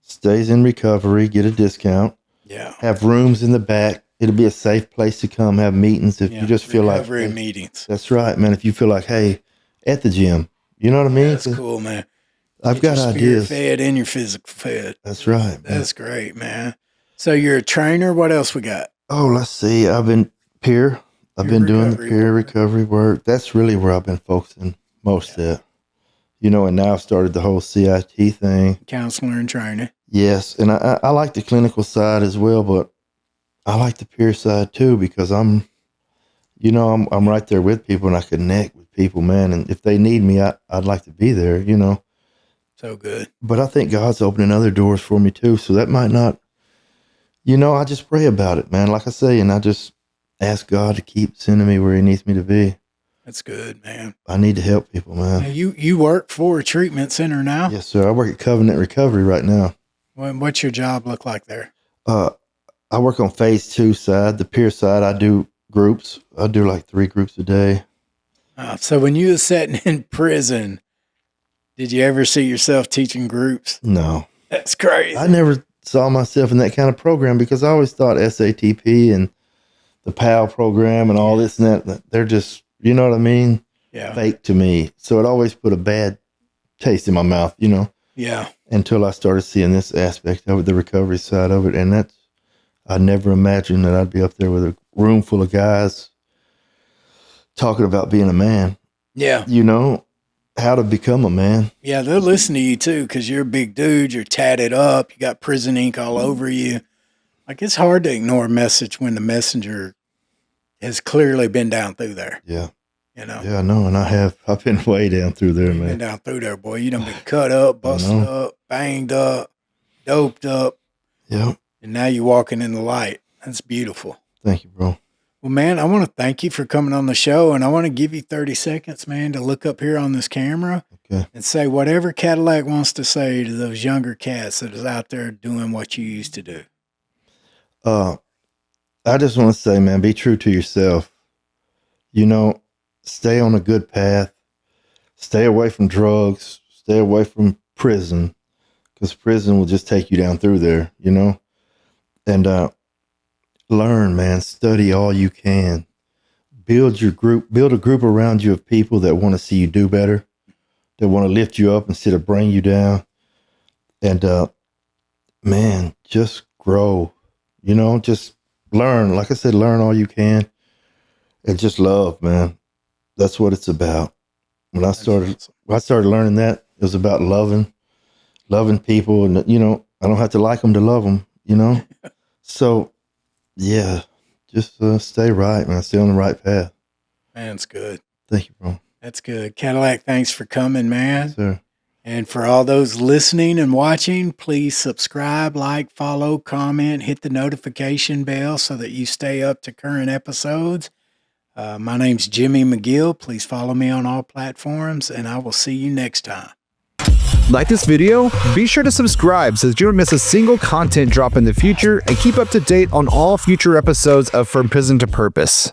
stays in recovery, get a discount. Yeah. Have rooms in the back. It'll be a safe place to come have meetings if you just feel like recovery meetings. That's right, man. If you feel like, hey, at the gym, you know what I mean? That's cool, man. I've got ideas. Fed and your physical fed. That's right. That's great, man. So you're a trainer. What else we got? Oh, let's see. I've been doing the peer recovery work. That's really where I've been focusing most at. You know, and now I've started the whole CIT thing. Counselor and training. Yes, and I like the clinical side as well, but I like the peer side too because I'm right there with people and I connect with people, man. And if they need me, I'd like to be there, you know. So good. But I think God's opening other doors for me too. So that might not, I just pray about it, man. Like I say, and I just ask God to keep sending me where he needs me to be. That's good, man. I need to help people, man. Now, you work for a treatment center now? Yes, sir. I work at Covenant Recovery right now. What's your job look like there? I work on phase 2 side. The peer side, I do groups. I do like 3 groups a day. So when you were sitting in prison, did you ever see yourself teaching groups? No. That's crazy. I never saw myself in that kind of program because I always thought SATP and the PAL program and all this and that, they're just, you know what I mean? fake to me. So it always put a bad taste in my mouth, you know? Yeah. Until I started seeing this aspect of it, the recovery side of it. And I never imagined that I'd be up there with a room full of guys talking about being a man. Yeah. You know, how to become a man. Yeah, they'll listen to you too, because you're a big dude, you're tatted up, you got prison ink all over you. Like, it's hard to ignore a message when the messenger has clearly been down through there. Yeah. You know? Yeah, I know. And I've been way down through there, man. Been down through there, boy. You done been cut up, busted up, banged up, doped up. Yep. And now you're walking in the light. That's beautiful. Thank you, bro. Well, man, I want to thank you for coming on the show, and I want to give you 30 seconds, man, to look up here on this camera and say whatever Cadillac wants to say to those younger cats that is out there doing what you used to do. I just want to say, man, be true to yourself. You know, stay on a good path. Stay away from drugs. Stay away from prison, because prison will just take you down through there, you know? And learn, man. Study all you can. Build a group around you of people that want to see you do better, that want to lift you up instead of bring you down. And man, just grow. You know, just learn. Like I said, learn all you can, and just love, man. That's what it's about. When I started learning that, it was about loving people, and you know, I don't have to like them to love them. You know, so yeah, just stay right, man. Stay on the right path. Man, it's good. Thank you, bro. That's good. Cadillac, thanks for coming, man. Yes, sir. And for all those listening and watching, please subscribe, like, follow, comment, hit the notification bell so that you stay up to current episodes. My name's Jimmy McGill. Please follow me on all platforms, and I will see you next time. Like this video? Be sure to subscribe so that you don't miss a single content drop in the future, and keep up to date on all future episodes of From Prison to Purpose.